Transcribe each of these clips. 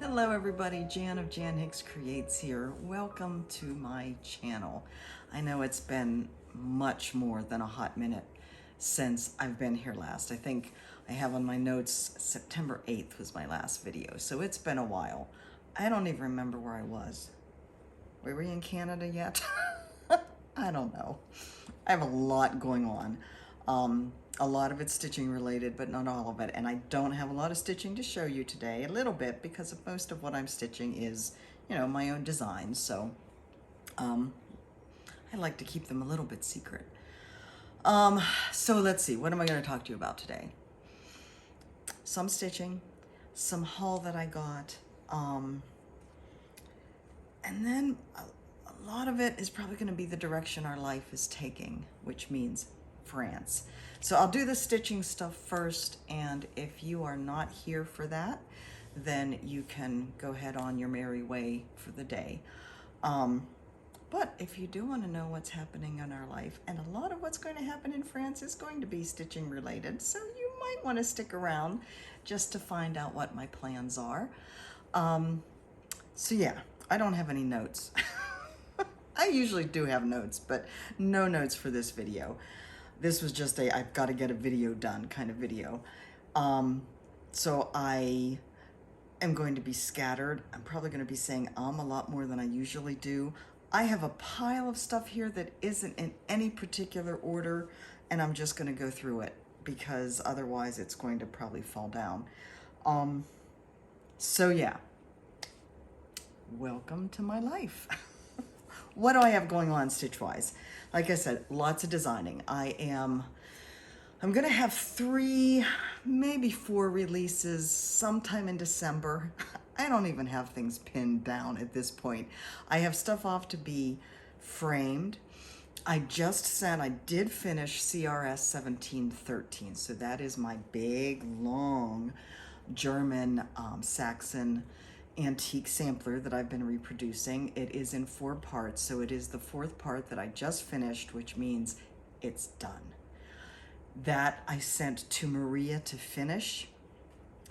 Hello everybody, Jan of Jan Hicks Creates here. Welcome to my channel. I know it's been much more than a hot minute since I've been here last. I think I have on my notes September 8th was my last video, so it's been a while. I don't even remember where I was. Were we in Canada yet? I don't know. I have a lot going on. A lot of it's stitching related, but not all of it. And I don't have a lot of stitching to show you today, a little bit, because of most of what I'm stitching is, my own designs. So I like to keep them a little bit secret. So let's see, what am I going to talk to you about today? Some stitching, some haul that I got, and then a lot of it is probably going to be the direction our life is taking, which means France. So I'll do the stitching stuff first, and if you are not here for that, then you can go ahead on your merry way for the day. But if you do want to know what's happening in our life, and a lot of what's going to happen in France is going to be stitching related, so you might want to stick around just to find out what my plans are. So yeah, I don't have any notes. I usually do have notes, but no notes for this video. This was just a I've got to get a video done kind of video. So I am going to be scattered. I'm probably going to be saying a lot more than I usually do. I have a pile of stuff here that isn't in any particular order, and I'm just going to go through it because otherwise it's going to probably fall down. So yeah, welcome to my life. What do I have going on stitch-wise? Like I said, lots of designing. I'm gonna have 3, maybe 4 releases sometime in December. I don't even have things pinned down at this point. I have stuff off to be framed. I did finish CRS 1713. So that is my big, long German Saxon antique sampler that I've been reproducing. It is in 4 parts, so it is the 4th part that I just finished, which means it's done. That I sent to Maria to finish.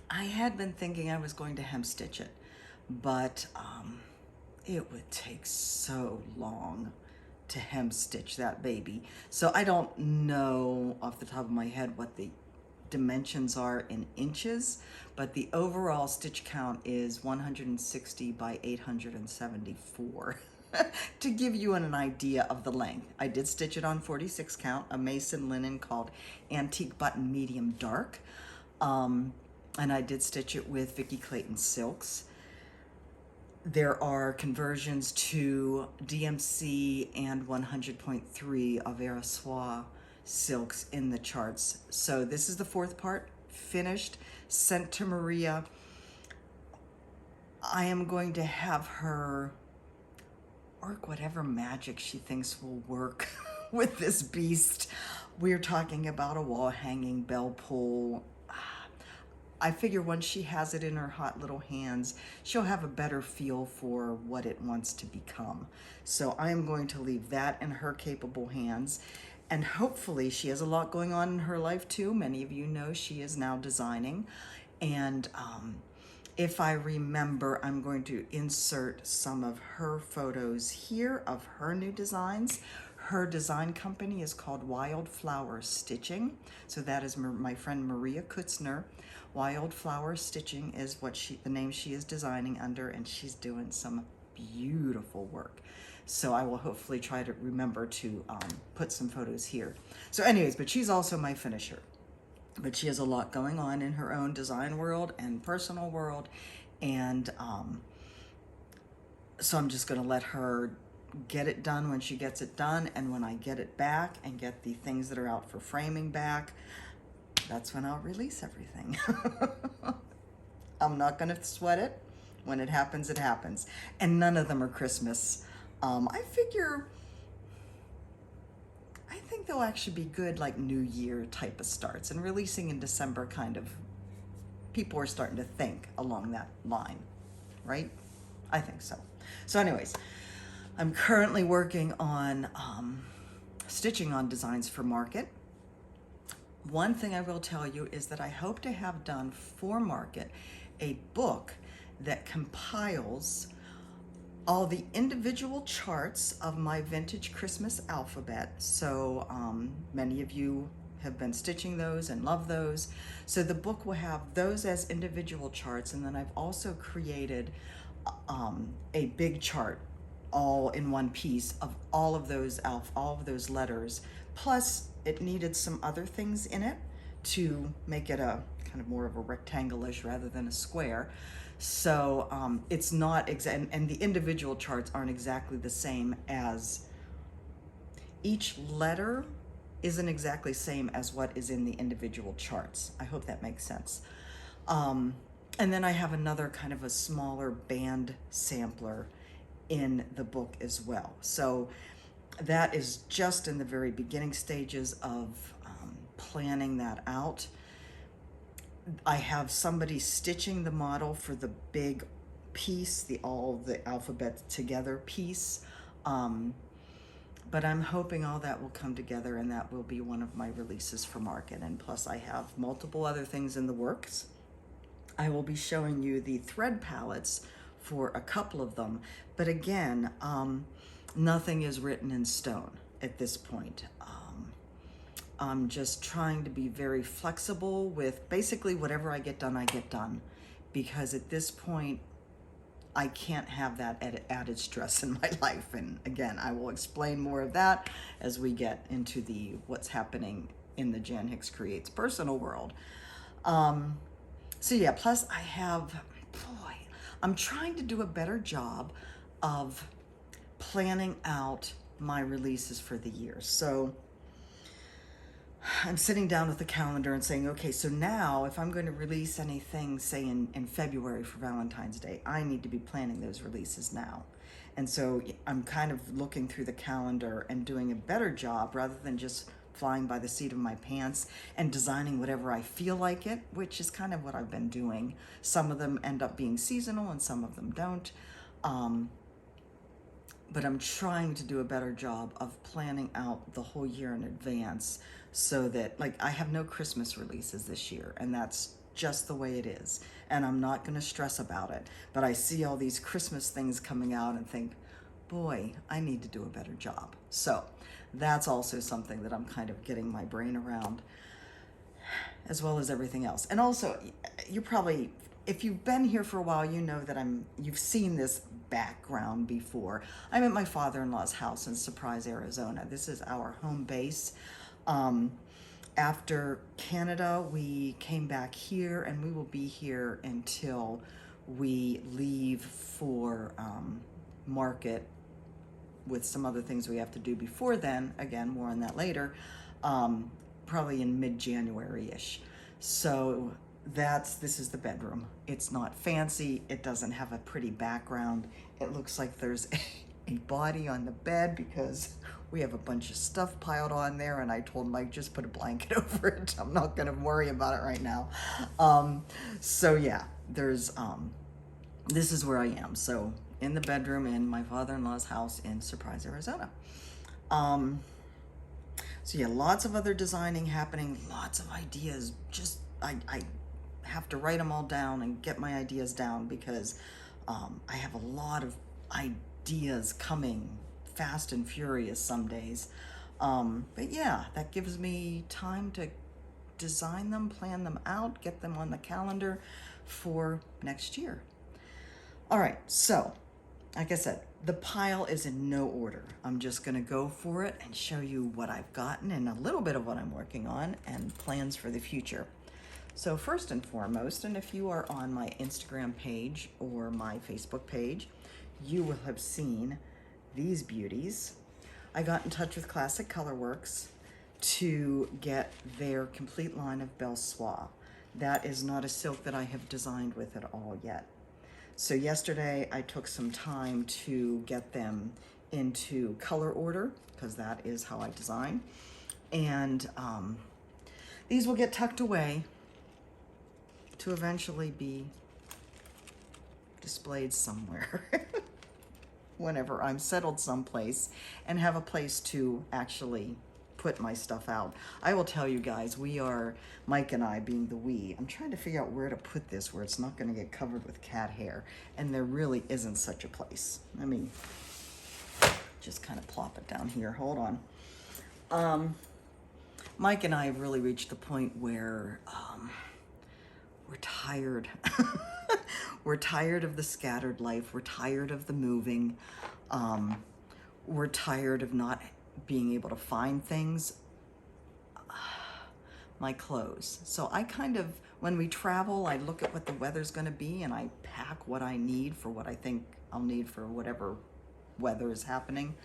I had been thinking I was going to hem stitch it, but it would take so long to hem stitch that baby. So I don't know off the top of my head what the dimensions are in inches, but the overall stitch count is 160 by 874 to give you an idea of the length. I did stitch it on 46 count, a Mason linen called Antique Button Medium Dark, and I did stitch it with Vicky Clayton silks. There are conversions to DMC and 100.3 of Soie silks in the charts. So this is the 4th part, finished, sent to Maria. I am going to have her work whatever magic she thinks will work with this beast. We're talking about a wall hanging bell pull. I figure once she has it in her hot little hands, she'll have a better feel for what it wants to become. So I am going to leave that in her capable hands. And hopefully she has a lot going on in her life too. Many of you know she is now designing. And if I remember, I'm going to insert some of her photos here of her new designs. Her design company is called Wildflower Stitching. So that is my friend Maria Kutzner. Wildflower Stitching is the name she is designing under, and she's doing some beautiful work. So I will hopefully try to remember to put some photos here. So anyways, but she's also my finisher. But she has a lot going on in her own design world and personal world. And so I'm just gonna let her get it done when she gets it done. And when I get it back and get the things that are out for framing back, that's when I'll release everything. I'm not gonna sweat it. When it happens, it happens. And none of them are Christmas. I think they'll actually be good like New Year type of starts, and releasing in December kind of, people are starting to think along that line, right? I think so. So anyways, I'm currently working on stitching on designs for market. One thing I will tell you is that I hope to have done for market a book that compiles all the individual charts of my vintage Christmas alphabet. So many of you have been stitching those and love those. So the book will have those as individual charts, and then I've also created a big chart all in one piece of all of those letters. Plus it needed some other things in it to make it a kind of more of a rectangle-ish rather than a square. So it's not and the individual charts aren't exactly the same, as each letter isn't exactly same as what is in the individual charts. I hope that makes sense. And then I have another kind of a smaller band sampler in the book as well. So that is just in the very beginning stages of planning that out. I have somebody stitching the model for the big piece, all the alphabet together piece. But I'm hoping all that will come together, and that will be one of my releases for market. And plus I have multiple other things in the works. I will be showing you the thread palettes for a couple of them. But again, nothing is written in stone at this point. I'm just trying to be very flexible with basically whatever I get done, because at this point, I can't have that added stress in my life. And again, I will explain more of that as we get into what's happening in the Jan Hicks Creates personal world. So yeah, plus I'm trying to do a better job of planning out my releases for the year. So I'm sitting down with the calendar and saying, okay, so now if I'm going to release anything, say in February for Valentine's Day, I need to be planning those releases now. And so I'm kind of looking through the calendar and doing a better job rather than just flying by the seat of my pants and designing whatever I feel like it, which is kind of what I've been doing. Some of them end up being seasonal and some of them don't. But I'm trying to do a better job of planning out the whole year in advance, so that, like, I have no Christmas releases this year, and that's just the way it is. And I'm not going to stress about it. But I see all these Christmas things coming out and think, boy, I need to do a better job. So that's also something that I'm kind of getting my brain around, as well as everything else. And also, you're probably, if you've been here for a while, you know that you've seen this background before. I'm at my father-in-law's house in Surprise, Arizona. This is our home base. After Canada, we came back here, and we will be here until we leave for market, with some other things we have to do before then. Again, more on that later, probably in mid-January-ish. So this is the bedroom. It's not fancy. It doesn't have a pretty background. It looks like there's a body on the bed because we have a bunch of stuff piled on there, and I told Mike, just put a blanket over it. I'm not gonna worry about it right now. So yeah, this is where I am. So in the bedroom in my father-in-law's house in Surprise, Arizona. So yeah, lots of other designing happening, lots of ideas. Just, I have to write them all down and get my ideas down, because I have a lot of ideas coming fast and furious some days. But yeah, that gives me time to design them, plan them out, get them on the calendar for next year. All right, so like I said, the pile is in no order. I'm just gonna go for it and show you what I've gotten and a little bit of what I'm working on and plans for the future. So first and foremost, and if you are on my Instagram page or my Facebook page, you will have seen these beauties. I got in touch with Classic Colorworks to get their complete line of Belle Soie. That is not a silk that I have designed with at all yet. So yesterday I took some time to get them into color order, because that is how I design. And these will get tucked away to eventually be displayed somewhere whenever I'm settled someplace and have a place to actually put my stuff out. I will tell you guys, we are, Mike and I being the we, I'm trying to figure out where to put this where it's not going to get covered with cat hair, and there really isn't such a place. Let me just kind of plop it down here. Hold on. Mike and I have really reached the point where we're tired. We're tired of the scattered life. We're tired of the moving. We're tired of not being able to find things. My clothes. So I kind of, when we travel, I look at what the weather's going to be and I pack what I need for what I think I'll need for whatever weather is happening.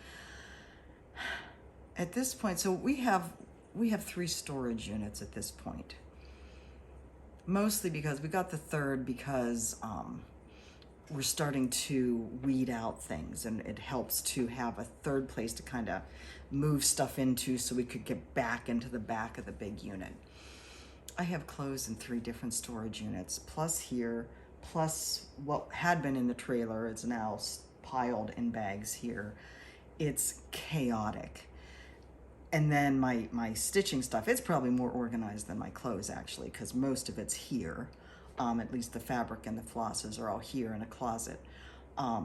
At this point, so we have 3 storage units at this point. Mostly because we got the third because we're starting to weed out things, and it helps to have a third place to kind of move stuff into so we could get back into the back of the big unit. I have clothes in 3 different storage units, plus here, plus what had been in the trailer is now piled in bags here. It's chaotic. And then my stitching stuff, it's probably more organized than my clothes actually, because most of it's here. At least the fabric and the flosses are all here in a closet. But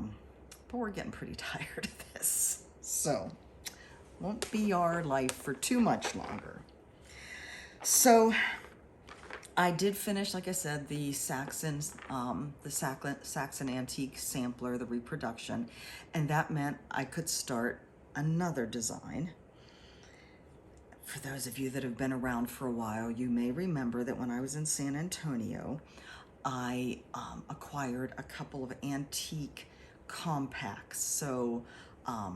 we're getting pretty tired of this. So, won't be our life for too much longer. So, I did finish, like I said, the Saxon Antique Sampler, the reproduction, and that meant I could start another design. For those of you that have been around for a while, you may remember that when I was in San Antonio, I acquired a couple of antique compacts. So I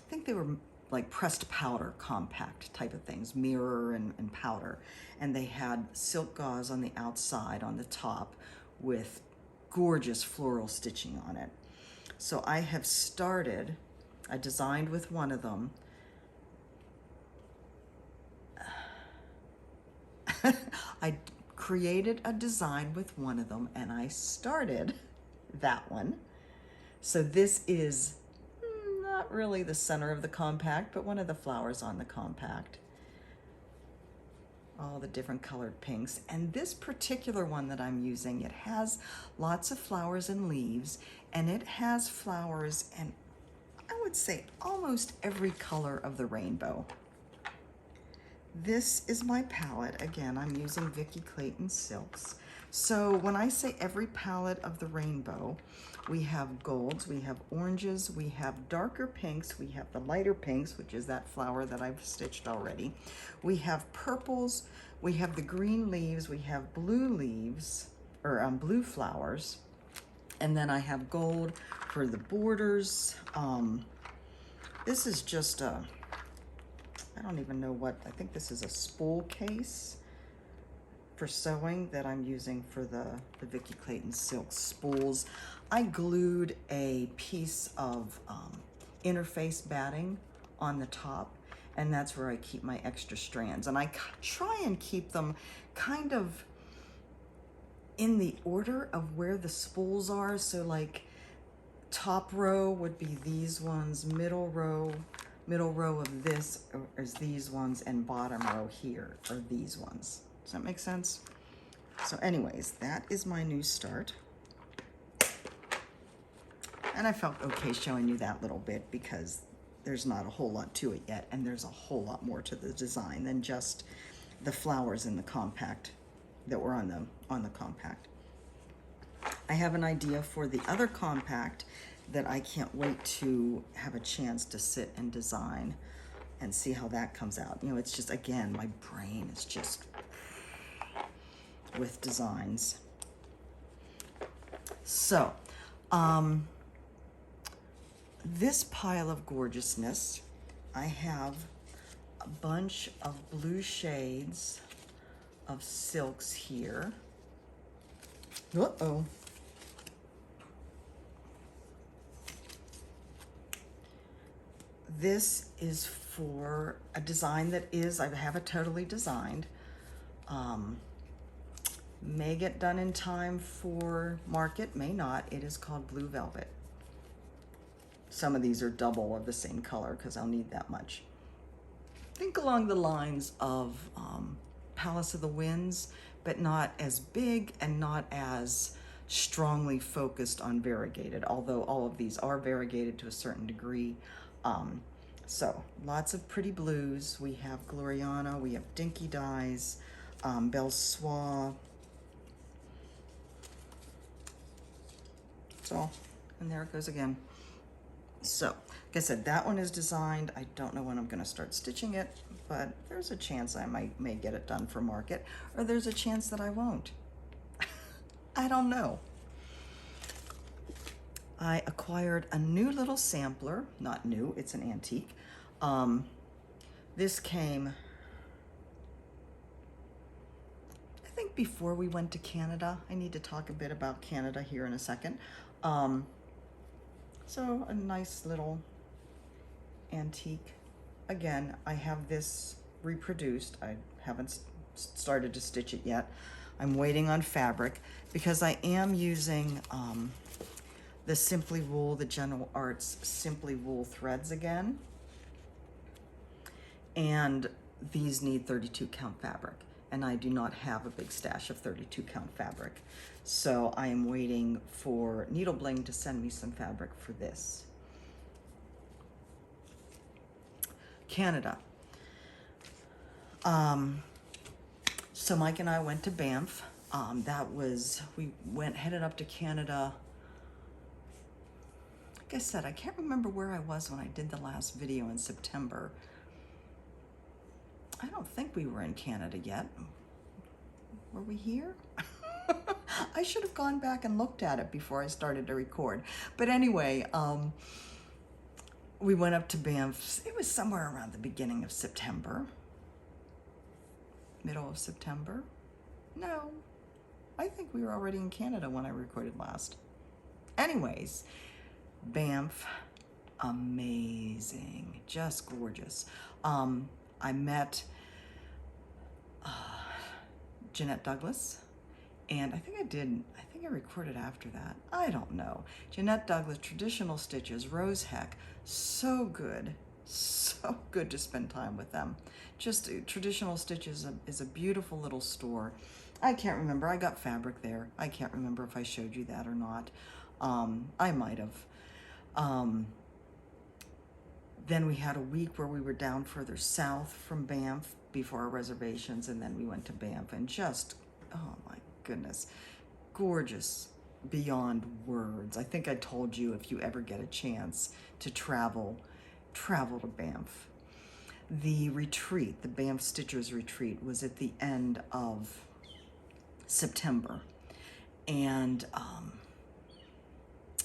think they were like pressed powder compact type of things, mirror and powder. And they had silk gauze on the outside, on the top, with gorgeous floral stitching on it. So I have started, I designed with one of them. I created a design with one of them and I started that one. So this is not really the center of the compact, but one of the flowers on the compact. All the different colored pinks. And this particular one that I'm using, it has lots of flowers and leaves, and it has flowers in, I would say, almost every color of the rainbow. This is my palette. Again, I'm using Vicky Clayton silks. So when I say every palette of the rainbow, we have golds, we have oranges, we have darker pinks, we have the lighter pinks, which is that flower that I've stitched already. We have purples, we have the green leaves, we have blue leaves, or blue flowers. And then I have gold for the borders. This is just a, I don't even know what, I think this is a spool case for sewing that I'm using for the Vicky Clayton silk spools. I glued a piece of interface batting on the top, and that's where I keep my extra strands. And I try and keep them kind of in the order of where the spools are. So like top row would be these ones, middle row of this is these ones, and bottom row here are these ones. Does that make sense? So anyways, that is my new start. And I felt okay showing you that little bit because there's not a whole lot to it yet, and there's a whole lot more to the design than just the flowers in the compact that were on the compact. I have an idea for the other compact that I can't wait to have a chance to sit and design and see how that comes out. You know, it's just, again, my brain is just with designs. So, this pile of gorgeousness, I have a bunch of blue shades of silks here. Uh-oh. This is for a design that is, I have it totally designed. May get done in time for market, may not. It is called Blue Velvet. Some of these are double of the same color because I'll need that much. think along the lines of Palace of the Winds, but not as big and not as strongly focused on variegated, although all of these are variegated to a certain degree. So lots of pretty blues. We have Gloriana, we have Dinky Dyes, Belle Soie. So, and there it goes again. So, like I said, that one is designed. I don't know when I'm going to start stitching it, but there's a chance I may get it done for market, or there's a chance that I won't. I don't know. I acquired a new little sampler. Not new, it's an antique. This came, I think, before we went to Canada. I need to talk a bit about Canada here in a second. So a nice little antique. Again, I have this reproduced. I haven't started to stitch it yet. I'm waiting on fabric because I am using the Simply Wool, the General Arts Simply Wool threads again. And these need 32 count fabric. And I do not have a big stash of 32 count fabric. So I am waiting for Needle Bling to send me some fabric for this. Canada. So Mike and I went to Banff. We headed up to Canada. Like I said, I can't remember where I was when I did the last video in September. I don't think we were in Canada yet. Were we here? I should have gone back and looked at it before I started to record. But anyway, we went up to Banff. It was somewhere around the beginning of September. Middle of September? No, I think we were already in Canada when I recorded last. Anyways, Banff, amazing, just gorgeous. I met Jeanette Douglas, and I think I recorded after that. I don't know. Jeanette Douglas, traditional stitches, Rose Heck, so good to spend time with them. Just Traditional Stitches is a beautiful little store. I can't remember, I got fabric there. I can't remember if I showed you that or not. I might have. Then we had a week where we were down further south from Banff before our reservations, and then we went to Banff, and just, oh my goodness, gorgeous beyond words. I think I told you, if you ever get a chance to travel to Banff. The retreat, the Banff Stitchers Retreat, was at the end of September, and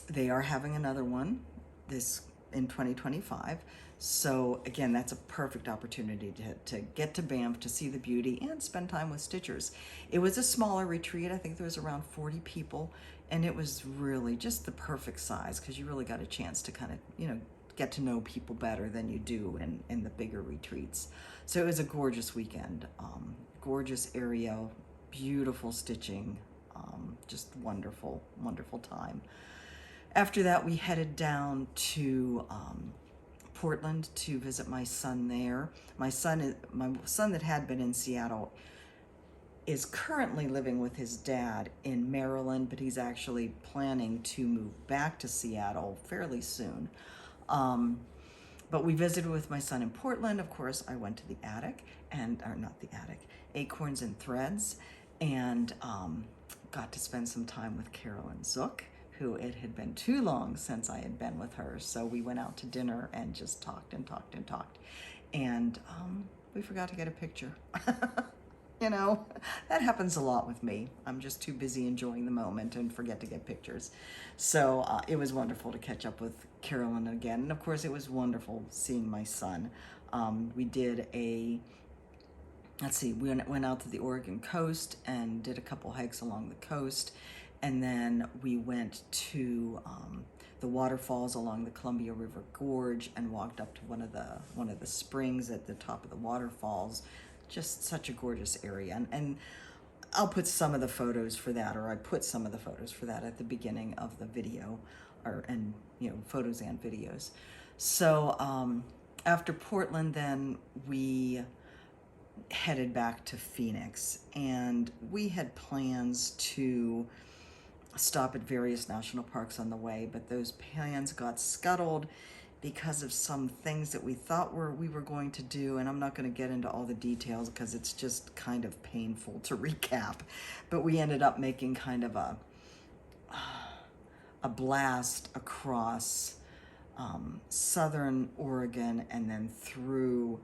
they are having another one in 2025. So again, that's a perfect opportunity to get to Banff, to see the beauty and spend time with stitchers. It was a smaller retreat. I think there was around 40 people, and it was really just the perfect size, because you really got a chance to kind of, get to know people better than you do in the bigger retreats. So it was a gorgeous weekend, gorgeous area, beautiful stitching, just wonderful, wonderful time. After that, we headed down to Portland to visit my son there. My son that had been in Seattle is currently living with his dad in Maryland, but he's actually planning to move back to Seattle fairly soon. But we visited with my son in Portland. Of course, I went to the attic, Acorns and Threads, and got to spend some time with Carolyn Zook, who it had been too long since I had been with her. So we went out to dinner and just talked and talked and talked. And we forgot to get a picture. That happens a lot with me. I'm just too busy enjoying the moment and forget to get pictures. So it was wonderful to catch up with Carolyn again. And of course, it was wonderful seeing my son. We did we went out to the Oregon coast and did a couple hikes along the coast. And then we went to the waterfalls along the Columbia River Gorge and walked up to one of the springs at the top of the waterfalls. Just such a gorgeous area. And I'll put some of the photos for that, or I put some of the photos for that at the beginning of the video, photos and videos. So After Portland, then we headed back to Phoenix, and we had plans to stop at various national parks on the way, but those plans got scuttled because of some things that we thought we were going to do, and I'm not going to get into all the details because it's just kind of painful to recap. But we ended up making kind of a blast across southern Oregon and then through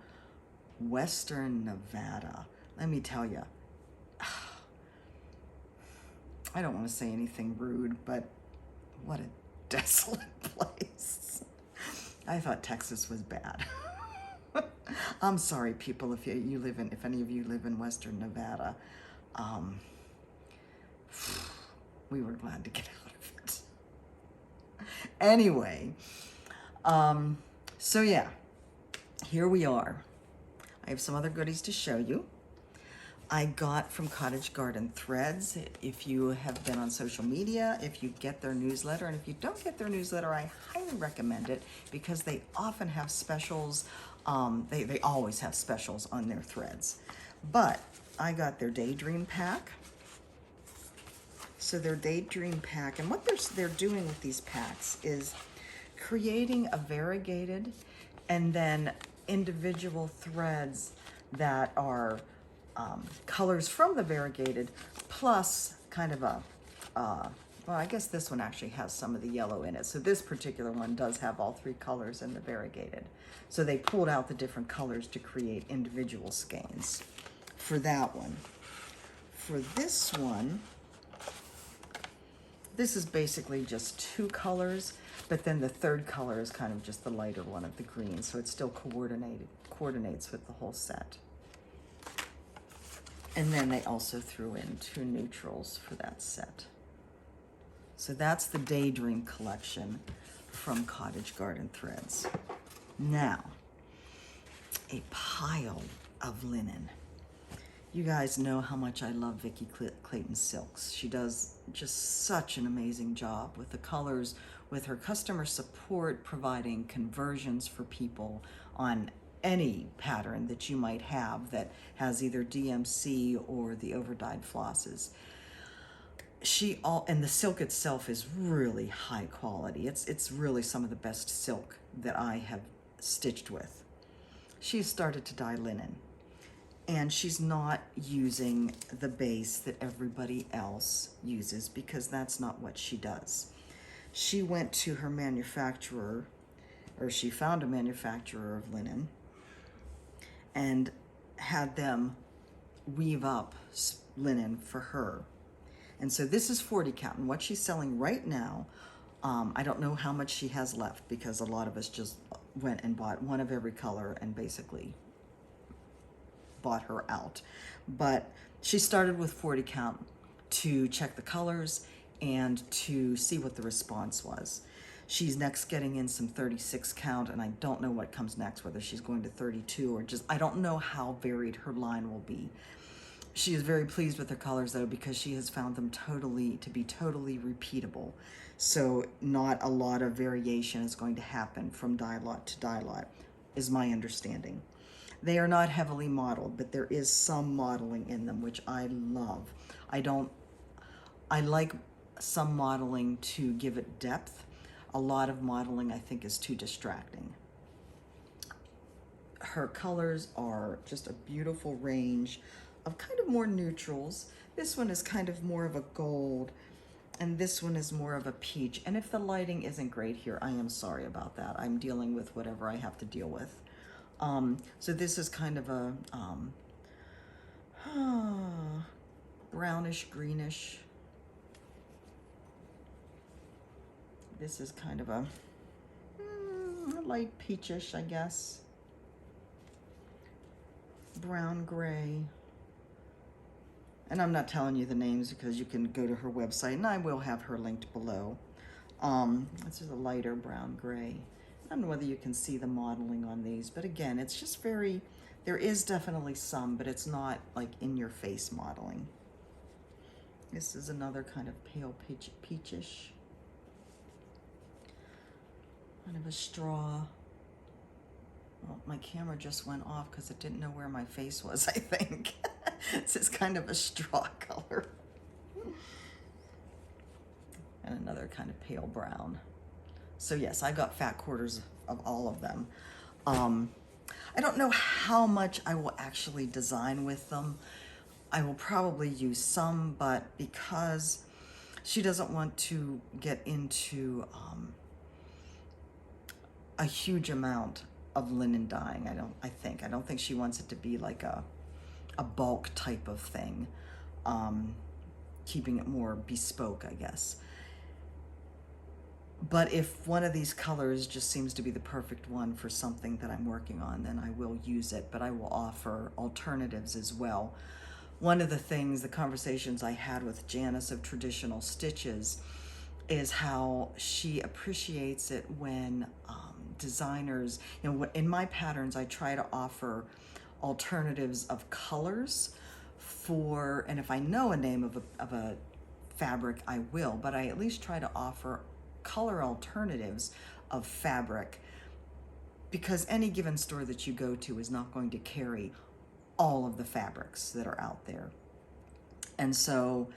western Nevada. Let me tell you, I don't want to say anything rude, but what a desolate place. I thought Texas was bad. I'm sorry, people, if any of you live in western Nevada. We were glad to get out of it. Anyway, so yeah, here we are. I have some other goodies to show you. I got from Cottage Garden Threads. If you have been on social media, if you get their newsletter, and if you don't get their newsletter, I highly recommend it because they often have specials. They always have specials on their threads. But I got their Daydream Pack. So their Daydream Pack, and what they're doing with these packs is creating a variegated and then individual threads that are colors from the variegated plus kind of a, well, I guess this one actually has some of the yellow in it. So this particular one does have all three colors in the variegated. So they pulled out the different colors to create individual skeins for that one. For this one, this is basically just two colors, but then the third color is kind of just the lighter one of the green, so it still coordinates with the whole set. And then they also threw in two neutrals for that set. So that's the Daydream collection from Cottage Garden Threads. Now, a pile of linen. You guys know how much I love Vicky Clayton silks. She does just such an amazing job with the colors, with her customer support, providing conversions for people on any pattern that you might have that has either DMC or the overdyed flosses. And the silk itself is really high quality. It's really some of the best silk that I have stitched with. She has started to dye linen, and she's not using the base that everybody else uses because that's not what she does. She went to her manufacturer, or she found a manufacturer of linen and had them weave up linen for her. And so this is 40 count, and what she's selling right now, I don't know how much she has left because a lot of us just went and bought one of every color and basically bought her out. But she started with 40 count to check the colors and to see what the response was. She's next getting in some 36 count, and I don't know what comes next, whether she's going to 32 or just, I don't know how varied her line will be. She is very pleased with her colors though, because she has found them to be totally repeatable. So not a lot of variation is going to happen from dye lot to dye lot, is my understanding. They are not heavily modeled, but there is some modeling in them, which I love. I like some modeling to give it depth. A lot of modeling I think is too distracting. Her colors are just a beautiful range of kind of more neutrals. This one is kind of more of a gold, and this one is more of a peach. And if the lighting isn't great here, I am sorry about that. I'm dealing with whatever I have to deal with. So this is kind of a brownish, greenish. This is kind of a light peachish, I guess. Brown gray. And I'm not telling you the names because you can go to her website, and I will have her linked below. This is a lighter brown gray. I don't know whether you can see the modeling on these, but again, it's just very, there is definitely some, but it's not like in your face modeling. This is another kind of pale peachish. Kind of a straw. Well, my camera just went off because it didn't know where my face was, I think. This is kind of a straw color. And another kind of pale brown. So yes, I got fat quarters of all of them. I don't know how much I will actually design with them. I will probably use some, but because she doesn't want to get into a huge amount of linen dyeing, I don't think she wants it to be like a bulk type of thing, keeping it more bespoke, I guess. But if one of these colors just seems to be the perfect one for something that I'm working on, then I will use it, but I will offer alternatives as well. One of the things, the conversations I had with Janice of Traditional Stitches, is how she appreciates it when designers, you know, in my patterns, I try to offer alternatives of colors for, and if I know a name of a fabric, I will, but I at least try to offer color alternatives of fabric, because any given store that you go to is not going to carry all of the fabrics that are out there. And so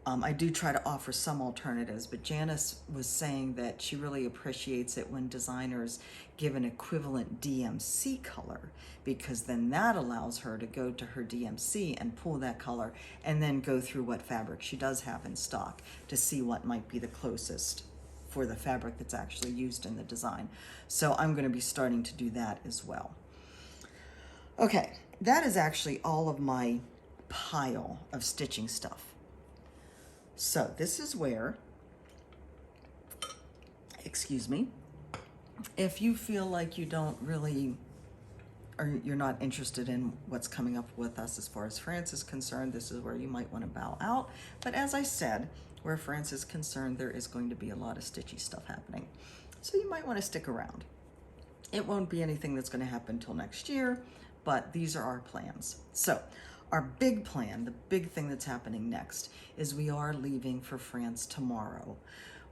I do try to offer some alternatives, but Janice was saying that she really appreciates it when designers give an equivalent DMC color, because then that allows her to go to her DMC and pull that color and then go through what fabric she does have in stock to see what might be the closest for the fabric that's actually used in the design. So I'm going to be starting to do that as well. Okay, that is actually all of my pile of stitching stuff. So this is where, excuse me, if you feel like you don't really, or you're not interested in what's coming up with us as far as France is concerned, this is where you might want to bow out. But as I said, where France is concerned, there is going to be a lot of stitchy stuff happening. So you might want to stick around. It won't be anything that's going to happen until next year, but these are our plans. So our big plan, the big thing that's happening next, is we are leaving for France tomorrow.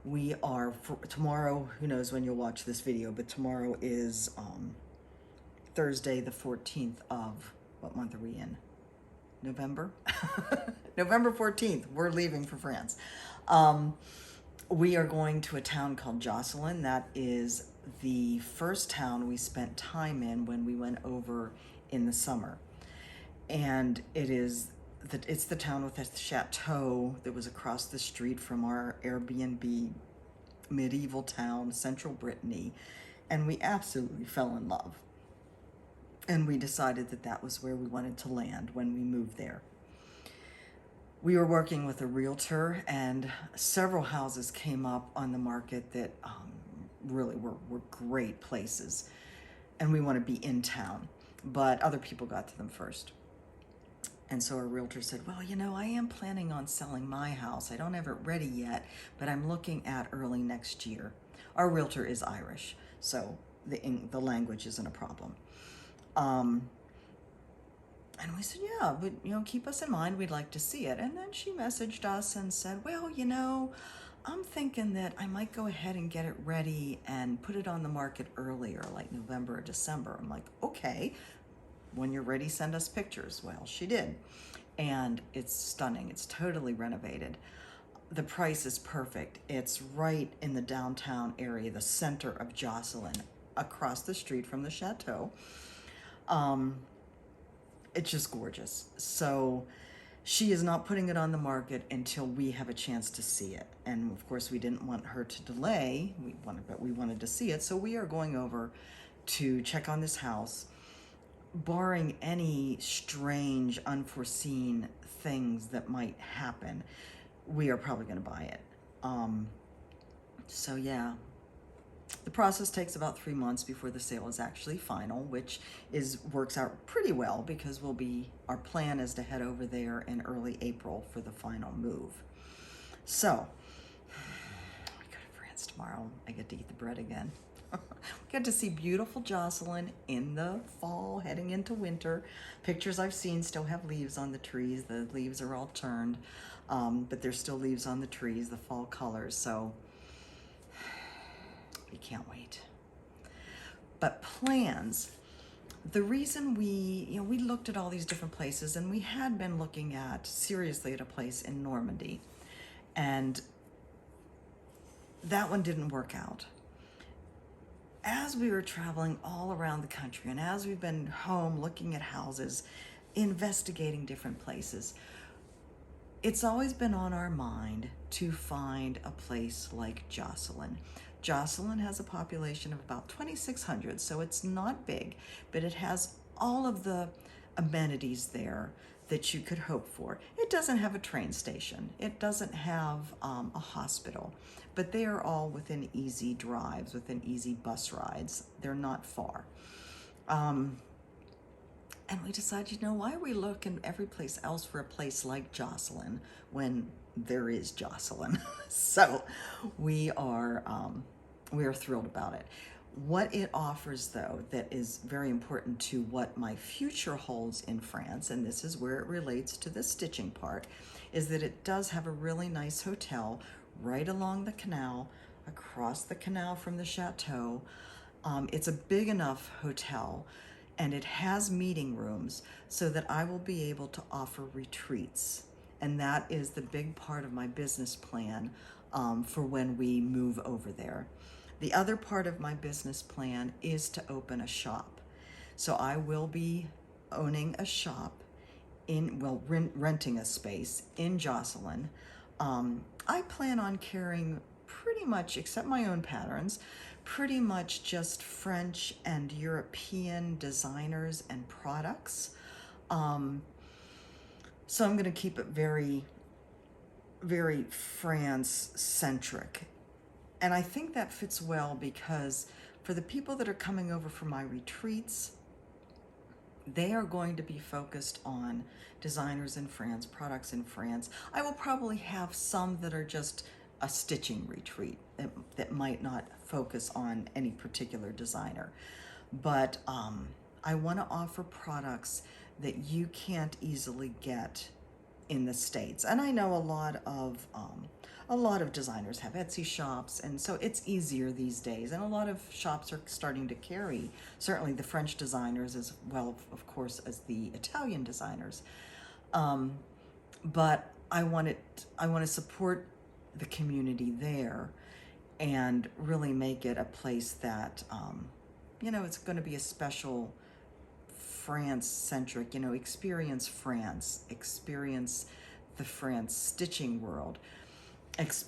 We are, tomorrow, who knows when you'll watch this video, but tomorrow is Thursday the 14th of, what month are we in? November? November 14th, we're leaving for France. We are going to a town called Jocelyn. That is the first town we spent time in when we went over in the summer. And it's the town with the chateau that was across the street from our Airbnb medieval town, central Brittany. And we absolutely fell in love. And we decided that that was where we wanted to land when we moved there. We were working with a realtor, and several houses came up on the market that really were great places. And we want to be in town, but other people got to them first. And so our realtor said, well, you know, I am planning on selling my house. I don't have it ready yet, but I'm looking at early next year. Our realtor is Irish, so the language isn't a problem. And we said, yeah, but, you know, keep us in mind. We'd like to see it. And then she messaged us and said, well, you know, I'm thinking that I might go ahead and get it ready and put it on the market earlier, like November or December. I'm like, okay, when you're ready, send us pictures. Well, she did. And it's stunning. It's totally renovated. The price is perfect. It's right in the downtown area, the center of Jocelyn, across the street from the chateau. It's just gorgeous. So she is not putting it on the market until we have a chance to see it. And of course, we didn't want her to delay. But we wanted to see it. So we are going over to check on this house. Barring any strange, unforeseen things that might happen, we are probably going to buy it. So yeah, the process takes about 3 months before the sale is actually final, which works out pretty well because our plan is to head over there in early April for the final move. So we go to France tomorrow. I get to eat the bread again. We get to see beautiful Jocelyn in the fall, heading into winter. Pictures I've seen still have leaves on the trees. The leaves are all turned, but there's still leaves on the trees, the fall colors. So we can't wait. But plans, The reason we looked at all these different places, and we had been looking seriously at a place in Normandy, and that one didn't work out. As we were traveling all around the country, and as we've been home looking at houses, investigating different places, it's always been on our mind to find a place like Jocelyn. Jocelyn has a population of about 2,600, so it's not big, but it has all of the amenities there that you could hope for. It doesn't have a train station. It doesn't have a hospital, but they are all within easy drives, within easy bus rides. They're not far. And we decided, why are we looking every place else for a place like Jocelyn when there is Jocelyn? So we are thrilled about it. What it offers, though, that is very important to what my future holds in France, and this is where it relates to the stitching part, is that it does have a really nice hotel right along the canal, across the canal from the chateau. It's a big enough hotel, and it has meeting rooms so that I will be able to offer retreats. And that is the big part of my business plan for when we move over there. The other part of my business plan is to open a shop. So I will be owning a shop renting a space in Jocelyn. I plan on carrying pretty much, except my own patterns, pretty much just French and European designers and products. So I'm going to keep it very, very France-centric. And I think that fits well because for the people that are coming over for my retreats, they are going to be focused on designers in France, products in France. I will probably have some that are just a stitching retreat that might not focus on any particular designer. But I want to offer products that you can't easily get in the States. And I know a lot of designers have Etsy shops, and so it's easier these days. And a lot of shops are starting to carry, certainly the French designers as well, of course, as the Italian designers. But I want to support the community there and really make it a place that, it's going to be a special France-centric, experience France, experience the France stitching world,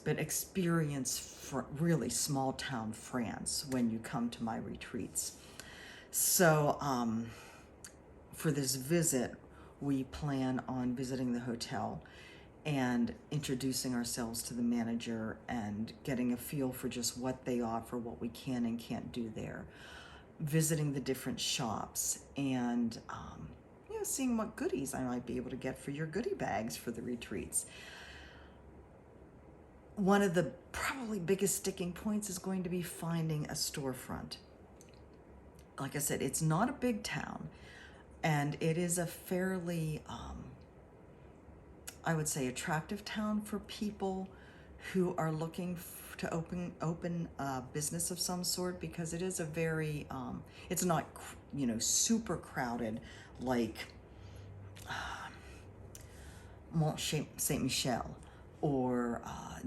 but experience really small town France when you come to my retreats. So for this visit, we plan on visiting the hotel and introducing ourselves to the manager and getting a feel for just what they offer, what we can and can't do there. Visiting the different shops and seeing what goodies I might be able to get for your goodie bags for the retreats. One of the probably biggest sticking points is going to be finding a storefront. Like I said, it's not a big town, and it is a fairly, I would say, attractive town for people who are looking to open a business of some sort, because it is a very, it's not, super crowded like Mont Saint-Michel or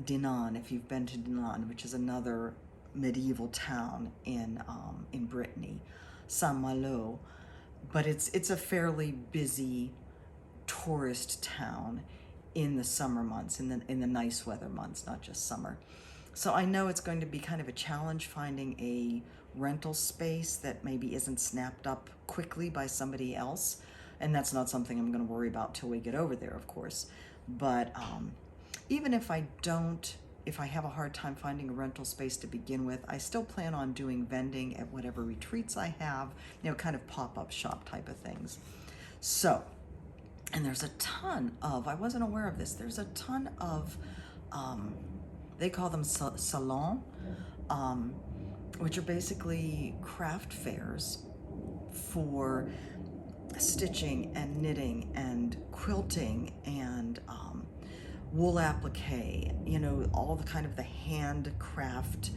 Dinan, if you've been to Dinan, which is another medieval town in Brittany, Saint-Malo. But it's a fairly busy tourist town in the summer months, in the nice weather months, not just summer. So I know it's going to be kind of a challenge finding a rental space that maybe isn't snapped up quickly by somebody else. And that's not something I'm going to worry about till we get over there, of course. But even if I have a hard time finding a rental space to begin with, I still plan on doing vending at whatever retreats I have, kind of pop-up shop type of things. So, and there's a ton of, I wasn't aware of this, there's a ton of, they call them salons, which are basically craft fairs for stitching and knitting and quilting and wool applique, all the kind of the handcraft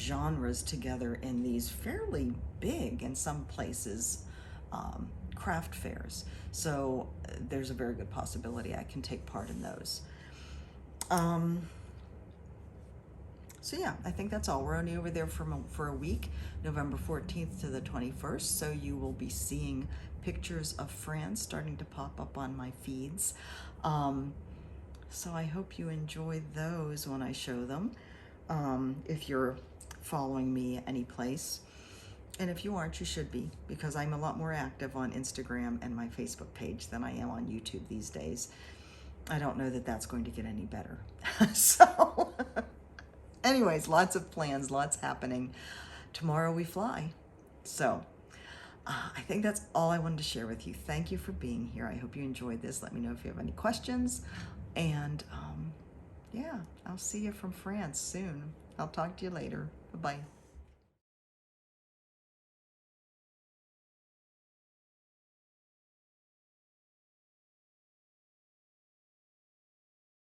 genres together in these fairly big, in some places, craft fairs. So there's a very good possibility I can take part in those. So yeah, I think that's all. We're only over there for a week, November 14th to the 21st. So you will be seeing pictures of France starting to pop up on my feeds. So I hope you enjoy those when I show them, if you're following me any place. And if you aren't, you should be, because I'm a lot more active on Instagram and my Facebook page than I am on YouTube these days. I don't know that that's going to get any better. So anyways, lots of plans, lots happening. Tomorrow we fly. So I think that's all I wanted to share with you. Thank you for being here. I hope you enjoyed this. Let me know if you have any questions. And yeah, I'll see you from France soon. I'll talk to you later. Bye-bye.